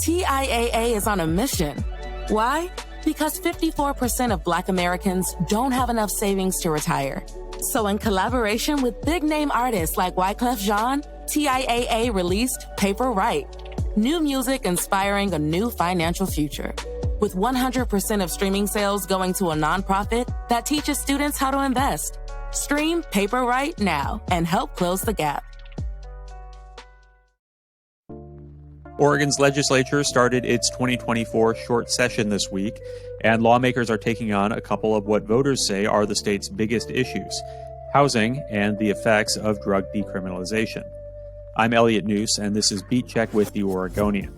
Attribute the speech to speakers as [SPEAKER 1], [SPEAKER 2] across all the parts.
[SPEAKER 1] TIAA is on a mission. Why? Because 54% of Black Americans don't have enough savings to retire. So in collaboration with big-name artists like Wyclef Jean, TIAA released Paper Right, new music inspiring a new financial future. With 100% of streaming sales going to a nonprofit that teaches students how to invest. Stream Paper Right now and help close the gap.
[SPEAKER 2] Oregon's legislature started its 2024 short session this week, and lawmakers are taking on a couple of what voters say are the state's biggest issues: housing and the effects of drug decriminalization. I'm Elliot Noose, and this is Beat Check with the Oregonian.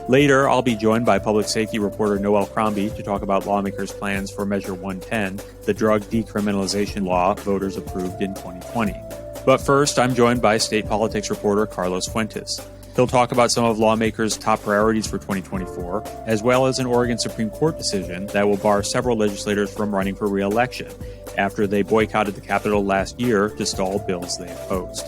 [SPEAKER 2] Later, I'll be joined by public safety reporter Noelle Crombie to talk about lawmakers' plans for Measure 110, the drug decriminalization law voters approved in 2020. But first, I'm joined by state politics reporter Carlos Fuentes. He'll talk about some of lawmakers' top priorities for 2024, as well as an Oregon Supreme Court decision that will bar several legislators from running for re-election after they boycotted the Capitol last year to stall bills they opposed.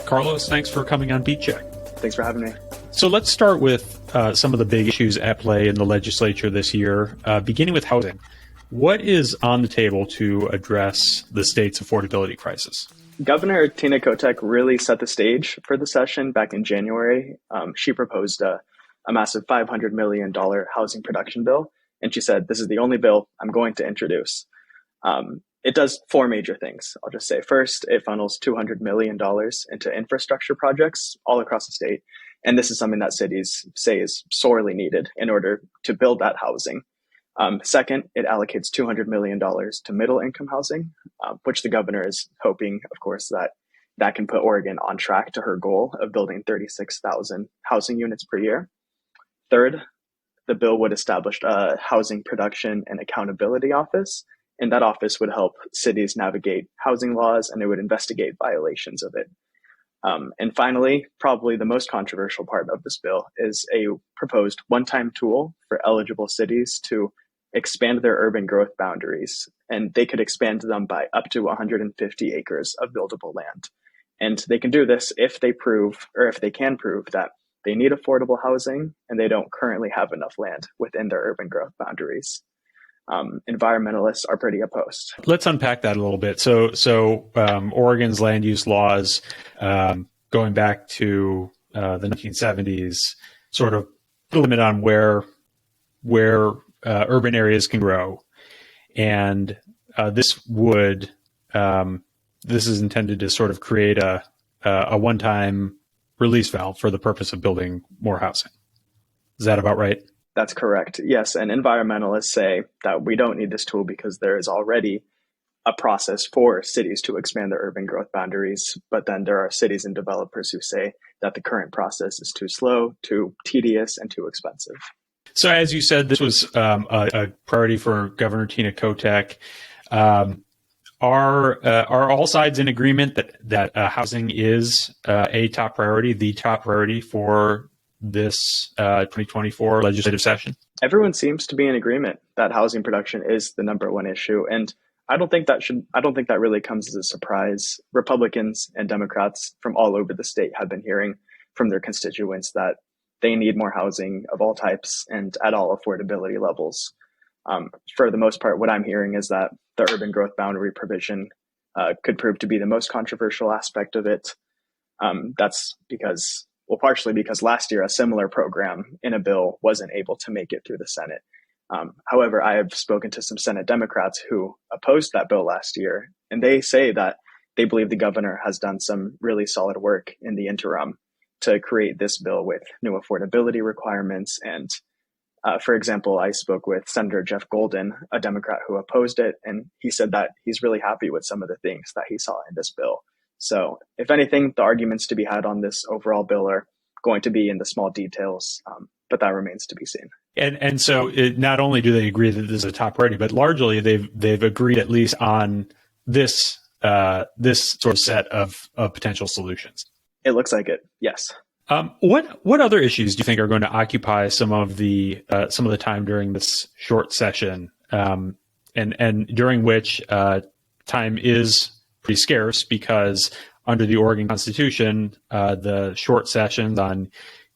[SPEAKER 2] Carlos, thanks for coming on Beat Check.
[SPEAKER 3] Thanks for having me.
[SPEAKER 2] So let's start with some of the big issues at play in the legislature this year, beginning with housing. What is on the table to address the state's affordability crisis?
[SPEAKER 3] Governor Tina Kotek really set the stage for the session back in January. She proposed a massive $500 million housing production bill, and she said, "This is the only bill I'm going to introduce." It does four major things. I'll just say, first, it funnels $200 million into infrastructure projects all across the state. And this is something that cities say is sorely needed in order to build that housing. Second, it allocates $200 million to middle income housing, which the governor is hoping, of course, that can put Oregon on track to her goal of building 36,000 housing units per year. Third, the bill would establish a housing production and accountability office, and that office would help cities navigate housing laws, and it would investigate violations of it. And finally, probably the most controversial part of this bill is a proposed one-time tool for eligible cities to expand their urban growth boundaries. And they could expand them by up to 150 acres of buildable land. And they can do this if they can prove that they need affordable housing and they don't currently have enough land within their urban growth boundaries. Environmentalists are pretty opposed.
[SPEAKER 2] Let's unpack that a little bit. So Oregon's land use laws, going back to the 1970s, sort of limit on where urban areas can grow, and this is intended to sort of create a one-time release valve for the purpose of building more housing. Is that about right?
[SPEAKER 3] That's correct. Yes. And environmentalists say that we don't need this tool because there is already a process for cities to expand their urban growth boundaries. But then there are cities and developers who say that the current process is too slow, too tedious, and too expensive.
[SPEAKER 2] So as you said, this was a priority for Governor Tina Kotek. Are all sides in agreement that housing is the top priority for this 2024 legislative session?
[SPEAKER 3] Everyone seems to be in agreement that housing production is the number one issue. And I don't think that really comes as a surprise. Republicans and Democrats from all over the state have been hearing from their constituents that they need more housing of all types and at all affordability levels. For the most part, what I'm hearing is that the urban growth boundary provision could prove to be the most controversial aspect of it. That's partially because last year a similar program in a bill wasn't able to make it through the Senate. However, I have spoken to some Senate Democrats who opposed that bill last year, and they say that they believe the governor has done some really solid work in the interim to create this bill with new affordability requirements. And for example, I spoke with Senator Jeff Golden, a Democrat who opposed it, and he said that he's really happy with some of the things that he saw in this bill. So if anything, the arguments to be had on this overall bill are going to be in the small details, but that remains to be seen.
[SPEAKER 2] And so not only do they agree that this is a top priority, but largely they've agreed at least on this sort of set of potential solutions.
[SPEAKER 3] It looks like it, yes.
[SPEAKER 2] What other issues do you think are going to occupy some of the time during this short session, and during which time is pretty scarce because under the Oregon Constitution, the short sessions on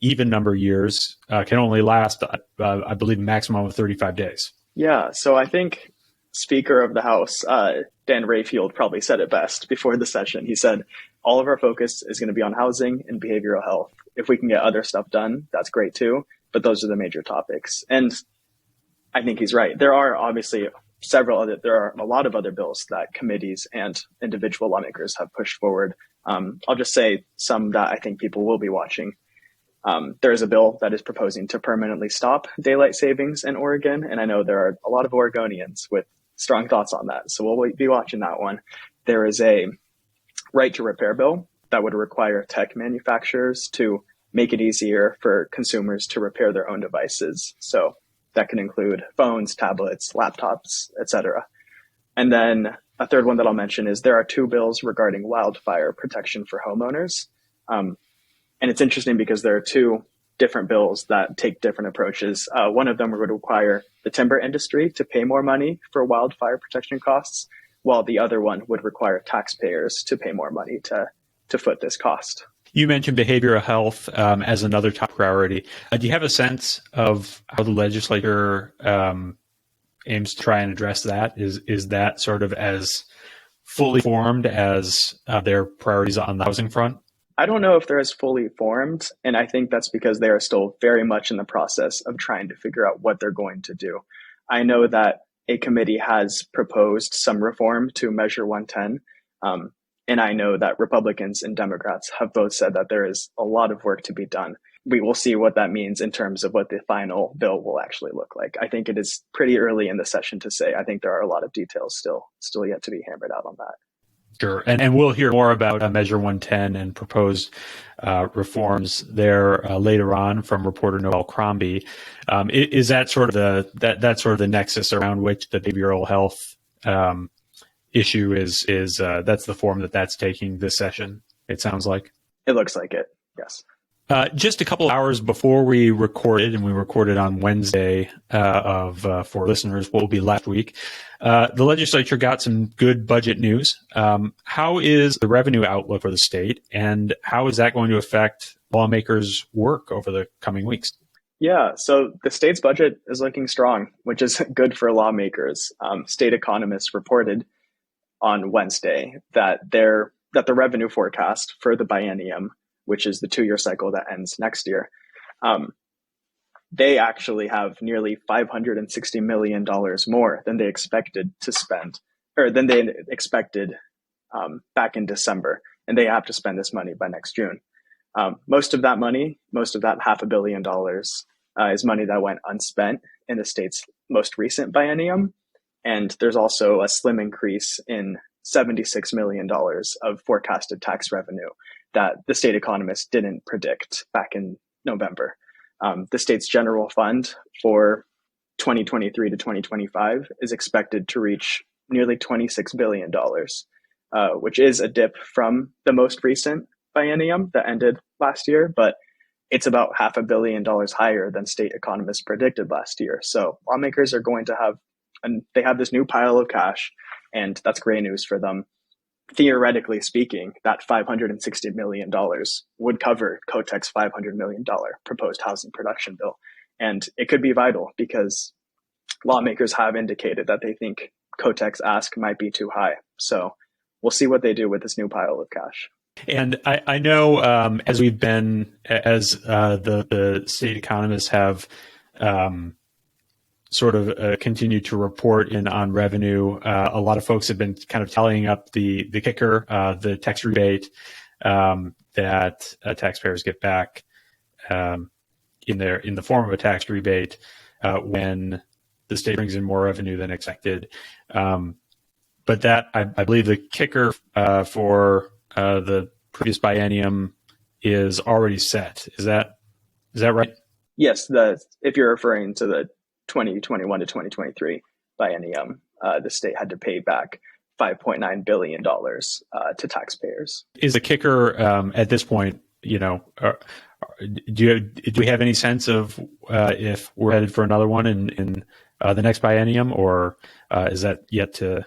[SPEAKER 2] even number years can only last, I believe, a maximum of 35 days.
[SPEAKER 3] Yeah, so I think Speaker of the House, Dan Rayfield, probably said it best before the session. He said, all of our focus is going to be on housing and behavioral health. If we can get other stuff done, that's great too, but those are the major topics. And I think he's right. There are obviously there are a lot of other bills that committees and individual lawmakers have pushed forward. I'll just say some that I think people will be watching. There is a bill that is proposing to permanently stop daylight savings in Oregon, and I know there are a lot of Oregonians with strong thoughts on that, so we'll be watching that one. There is a right to repair bill that would require tech manufacturers to make it easier for consumers to repair their own devices. So that can include phones, tablets, laptops, etc. And then a third one that I'll mention is there are two bills regarding wildfire protection for homeowners. And it's interesting because there are two different bills that take different approaches. One of them would require the timber industry to pay more money for wildfire protection costs, while the other one would require taxpayers to pay more money to foot this cost.
[SPEAKER 2] You mentioned behavioral health as another top priority. Do you have a sense of how the legislature aims to try and address that? Is that sort of as fully formed as their priorities on the housing front?
[SPEAKER 3] I don't know if they're as fully formed, and I think that's because they are still very much in the process of trying to figure out what they're going to do. I know that a committee has proposed some reform to Measure 110, and I know that Republicans and Democrats have both said that there is a lot of work to be done. We will see what that means in terms of what the final bill will actually look like. I think it is pretty early in the session to say. I think there are a lot of details still yet to be hammered out on that.
[SPEAKER 2] Sure. And we'll hear more about Measure 110 and proposed reforms there later on from reporter Noelle Crombie. Is that sort of that's sort of the nexus around which the behavioral health issue is that's the form that's taking this session, it sounds like?
[SPEAKER 3] It looks like it, yes.
[SPEAKER 2] Just a couple hours before we recorded, and we recorded on Wednesday for listeners, what will be last week, the legislature got some good budget news. How is the revenue outlook for the state, and how is that going to affect lawmakers' work over the coming weeks?
[SPEAKER 3] Yeah, so the state's budget is looking strong, which is good for lawmakers. State economists reported on Wednesday that the revenue forecast for the biennium, which is the 2-year cycle that ends next year, they actually have nearly $560 million more than they expected to spend, or than they expected back in December. And they have to spend this money by next June. Most of that $500 million is money that went unspent in the state's most recent biennium. And there's also a slim increase in $76 million of forecasted tax revenue that the state economists didn't predict back in November. The state's general fund for 2023 to 2025 is expected to reach nearly $26 billion, which is a dip from the most recent biennium that ended last year, but it's about $500 million higher than state economists predicted last year. So lawmakers are going to they have this new pile of cash, and that's great news for them. Theoretically speaking, that $560 million would cover COTEC's $500 million proposed housing production bill. And it could be vital because lawmakers have indicated that they think COTEC's ask might be too high. So we'll see what they do with this new pile of cash.
[SPEAKER 2] And I know as the state economists have sort of continue to report in on revenue. A lot of folks have been kind of tallying up the kicker, the tax rebate that taxpayers get back in the form of a tax rebate when the state brings in more revenue than expected. But that I believe the kicker for the previous biennium is already set. Is that right? Yes,
[SPEAKER 3] if you're referring to the 2021 to 2023 biennium, the state had to pay back $5.9 billion to taxpayers.
[SPEAKER 2] Is the kicker at this point, do we have any sense of if we're headed for another one in the next biennium, or is that yet to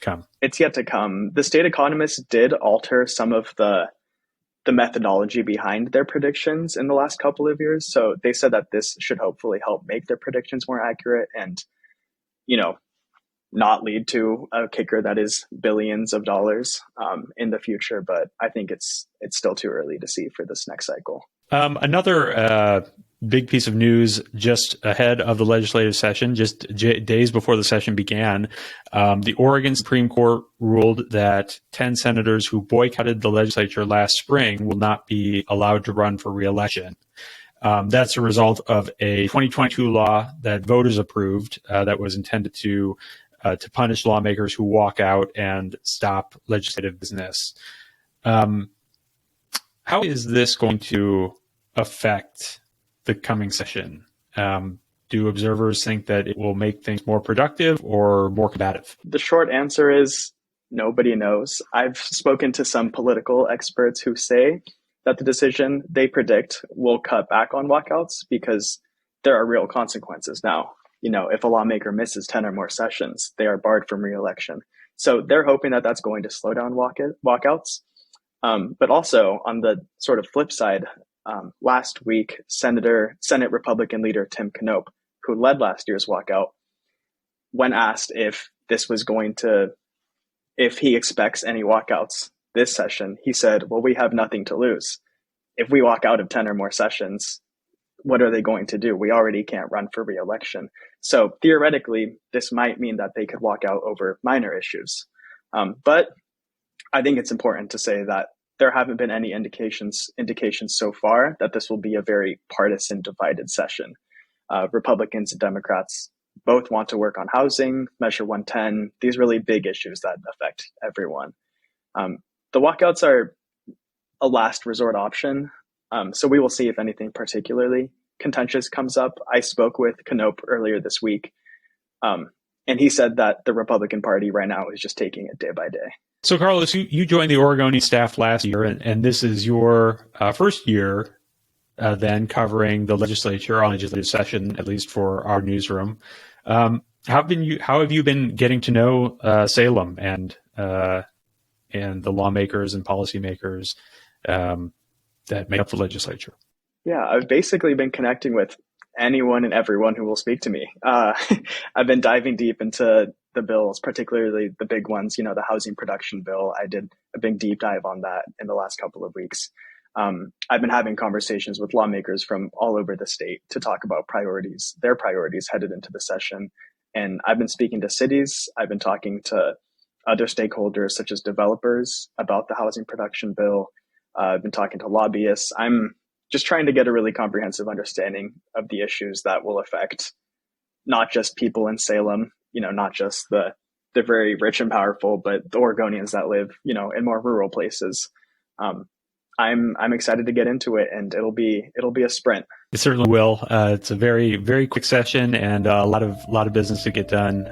[SPEAKER 2] come?
[SPEAKER 3] It's yet to come. The state economists did alter some of the the methodology behind their predictions in the last couple of years. So they said that this should hopefully help make their predictions more accurate and, not lead to a kicker that is billions of dollars in the future. But I think it's still too early to see for this next cycle.
[SPEAKER 2] Another big piece of news just ahead of the legislative session, just days before the session began, the Oregon Supreme Court ruled that 10 senators who boycotted the legislature last spring will not be allowed to run for re-election. That's a result of a 2022 law that voters approved that was intended to punish lawmakers who walk out and stop legislative business. How is this going to affect the coming session? Do observers think that it will make things more productive or more combative?
[SPEAKER 3] The short answer is nobody knows. I've spoken to some political experts who say that the decision they predict will cut back on walkouts because there are real consequences now. If a lawmaker misses 10 or more sessions, they are barred from re-election. So they're hoping that that's going to slow down walkouts. But also on the sort of flip side, last week, Senate Republican leader Tim Knopp, who led last year's walkout, when asked if he expects any walkouts this session, he said, well, we have nothing to lose. If we walk out of 10 or more sessions, what are they going to do? We already can't run for re-election. So theoretically, this might mean that they could walk out over minor issues. But I think it's important to say that there haven't been any indications so far that this will be a very partisan divided session. Republicans and Democrats both want to work on housing, Measure 110, these really big issues that affect everyone. The walkouts are a last resort option. So we will see if anything particularly contentious comes up. I spoke with Knopp earlier this week, and he said that the Republican Party right now is just taking it day by day.
[SPEAKER 2] So, Carlos, you joined the Oregonian staff last year, and this is your first year then covering the legislature on legislative session, at least for our newsroom. How have you been getting to know Salem and the lawmakers and policymakers that make up the legislature?
[SPEAKER 3] Yeah, I've basically been connecting with anyone and everyone who will speak to me. I've been diving deep into the bills, particularly the big ones, the housing production bill. I did a big deep dive on that in the last couple of weeks. I've been having conversations with lawmakers from all over the state to talk about their priorities headed into the session. And I've been speaking to cities. I've been talking to other stakeholders, such as developers, about the housing production bill. I've been talking to lobbyists. I'm just trying to get a really comprehensive understanding of the issues that will affect not just people in Salem, not just the very rich and powerful, but the Oregonians that live, in more rural places. I'm excited to get into it, and it'll be a sprint.
[SPEAKER 2] It certainly will. It's a very, very quick session and a lot of business to get done.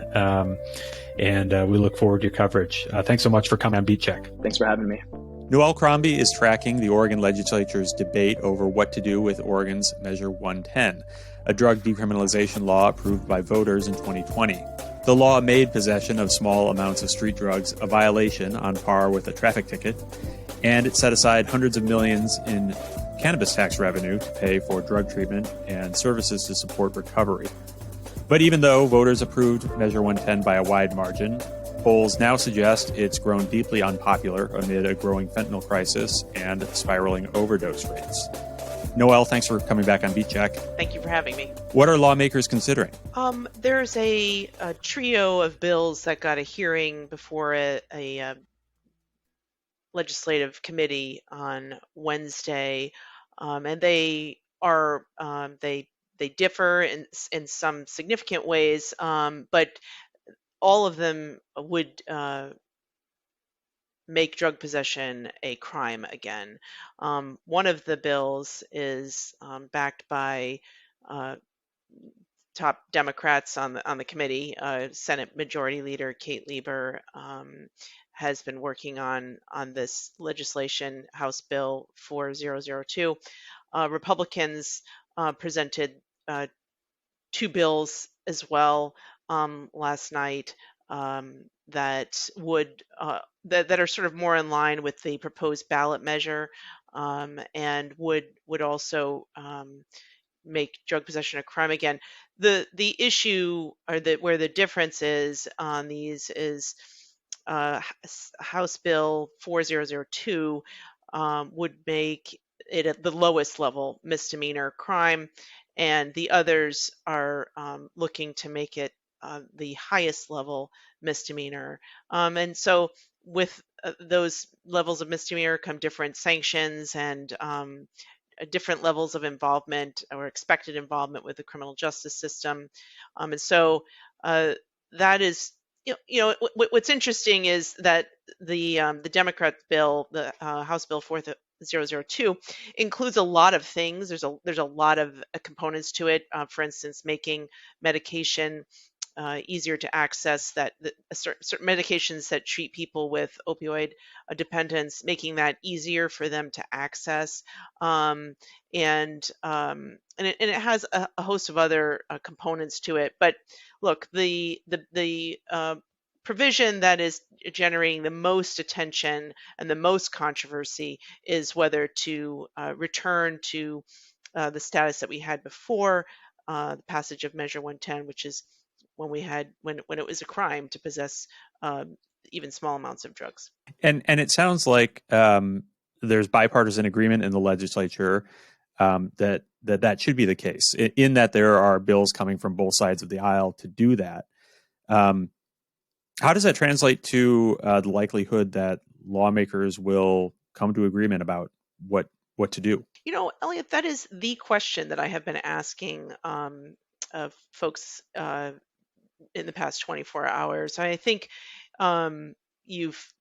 [SPEAKER 2] And we look forward to your coverage. Thanks so much for coming on Beat Check.
[SPEAKER 3] Thanks for having me.
[SPEAKER 2] Noelle Crombie is tracking the Oregon Legislature's debate over what to do with Oregon's Measure 110, a drug decriminalization law approved by voters in 2020. The law made possession of small amounts of street drugs a violation on par with a traffic ticket, and it set aside hundreds of millions in cannabis tax revenue to pay for drug treatment and services to support recovery. But even though voters approved Measure 110 by a wide margin, polls now suggest it's grown deeply unpopular amid a growing fentanyl crisis and spiraling overdose rates. Noelle, thanks for coming back on Beat Check.
[SPEAKER 4] Thank you for having me.
[SPEAKER 2] What are lawmakers considering?
[SPEAKER 4] There's a trio of bills that got a hearing before a legislative committee on Wednesday, and they are they differ in some significant ways, but all of them would make drug possession a crime again. One of the bills is backed by top Democrats on the committee. Senate Majority Leader Kate Lieber has been working on this legislation, House Bill 4002. Republicans presented two bills as well last night that would that are sort of more in line with the proposed ballot measure and would also make drug possession a crime again. The issue, or where the difference is on these, is House Bill 4002 would make it at the lowest level misdemeanor crime, and the others are looking to make it the highest level misdemeanor. And so with those levels of misdemeanor come different sanctions and different levels of involvement or expected involvement with the criminal justice system. And so that is, what's interesting is that the Democrat bill, the House Bill 4002, includes a lot of things. There's a lot of components to it. For instance, making medication easier to access, that certain medications that treat people with opioid dependence, making that easier for them to access, and it has a host of other components to it. But look, the provision that is generating the most attention and the most controversy is whether to return to the status that we had before the passage of Measure 110, which is when it was a crime to possess even small amounts of drugs.
[SPEAKER 2] And it sounds like there's bipartisan agreement in the legislature that should be the case, in that there are bills coming from both sides of the aisle to do that. How does that translate to the likelihood that lawmakers will come to agreement about what to do?
[SPEAKER 4] Elliot, that is the question that I have been asking of folks in the past 24 hours. I think you've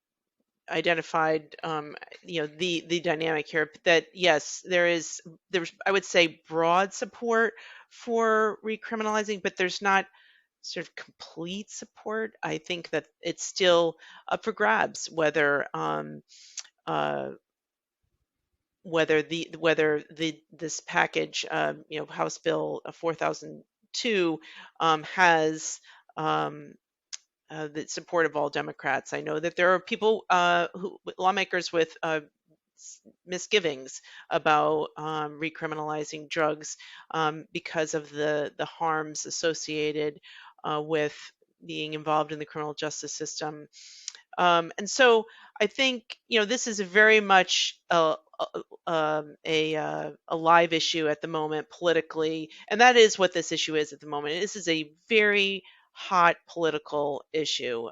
[SPEAKER 4] identified the dynamic here, that yes, there's I would say broad support for recriminalizing, but there's not sort of complete support. I think that it's still up for grabs whether this package, House Bill 4002, has the support of all Democrats. I know that there are people, lawmakers with misgivings about recriminalizing drugs because of the harms associated with being involved in the criminal justice system. And so I think this is very much a live issue at the moment politically, and that is what this issue is at the moment. This is a very hot political issue.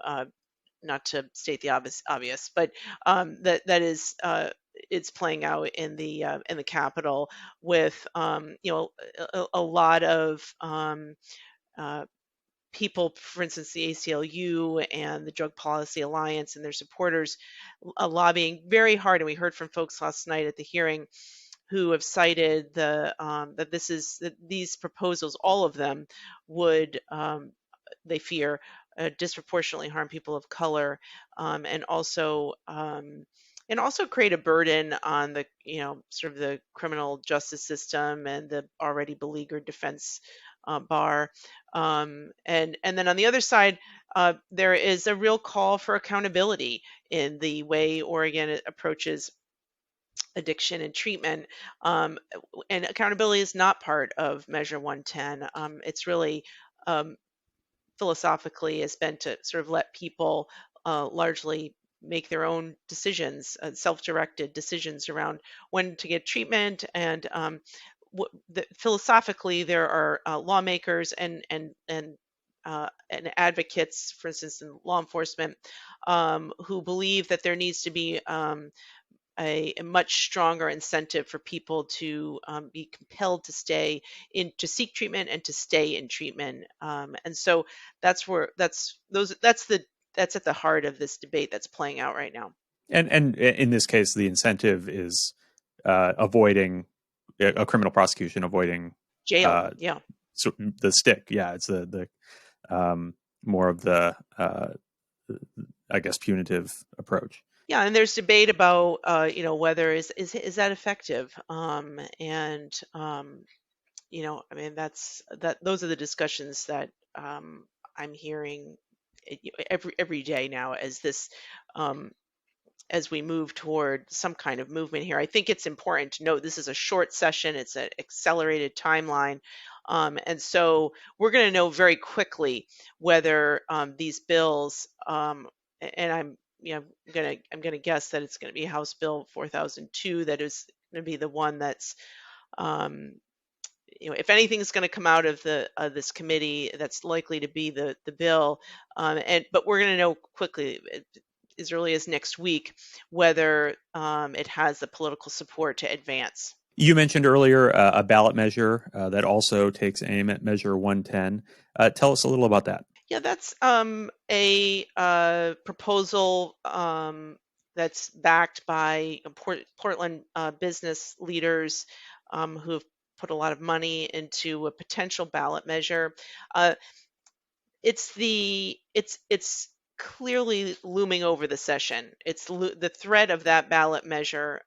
[SPEAKER 4] Not to state the obvious, but that is it's playing out in the Capitol with a lot of people, for instance, the ACLU and the Drug Policy Alliance and their supporters lobbying very hard. And we heard from folks last night at the hearing who have cited that these proposals, all of them, would they fear disproportionately harm people of color, and also create a burden on the sort of the criminal justice system and the already beleaguered defense bar. And then on the other side, there is a real call for accountability in the way Oregon approaches addiction and treatment. And accountability is not part of Measure 110. It's really philosophically has been to sort of let people largely make their own decisions, self-directed decisions around when to get treatment. And philosophically, there are lawmakers and advocates, for instance, in law enforcement, who believe that there needs to be a much stronger incentive for people to be compelled to seek treatment and to stay in treatment. And so that's at the heart of this debate that's playing out right now.
[SPEAKER 2] And in this case, the incentive is avoiding a criminal prosecution, avoiding
[SPEAKER 4] jail.
[SPEAKER 2] So the stick. Yeah, it's the more of the I guess punitive approach.
[SPEAKER 4] Yeah, and there's debate about whether is that effective, and I mean those are the discussions that I'm hearing every day now as this as we move toward some kind of movement here. I think it's important to note this is a short session. It's an accelerated timeline. And so we're going to know very quickly whether these bills, and I'm going to guess that it's going to be House Bill 4002 that is going to be the one that's if anything's going to come out of this committee, that's likely to be the bill. But we're going to know quickly, as early as next week, whether it has the political support to advance.
[SPEAKER 2] You mentioned earlier a ballot measure that also takes aim at Measure 110. Tell us a little about that.
[SPEAKER 4] Yeah, that's a proposal that's backed by Portland business leaders who have put a lot of money into a potential ballot measure. It's clearly looming over the session. It's the threat of that ballot measure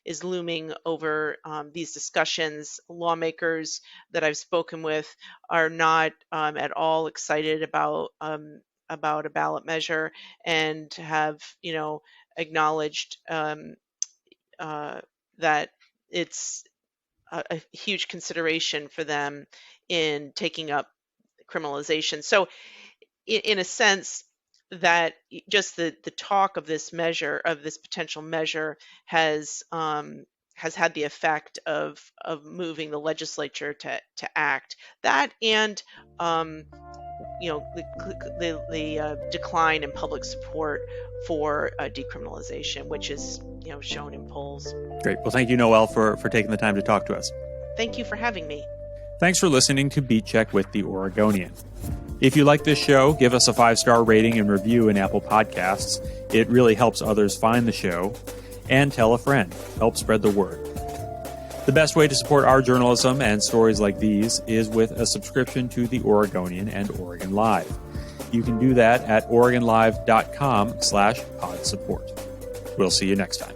[SPEAKER 4] is looming over these discussions. Lawmakers that I've spoken with are not at all excited about a ballot measure, and have acknowledged that it's a huge consideration for them in taking up criminalization. So in a sense, that just the talk of this measure, of this potential measure, has had the effect of moving the legislature to act. That and the decline in public support for decriminalization, which is shown in polls.
[SPEAKER 2] Great. Well, thank you, Noelle, for taking the time to talk to us.
[SPEAKER 4] Thank you for having me.
[SPEAKER 2] Thanks for listening to Beat Check with the Oregonian. If you like this show, give us a 5-star rating and review in Apple Podcasts. It really helps others find the show. And tell a friend. Help spread the word. The best way to support our journalism and stories like these is with a subscription to the Oregonian and Oregon Live. You can do that at OregonLive.com/podsupport. We'll see you next time.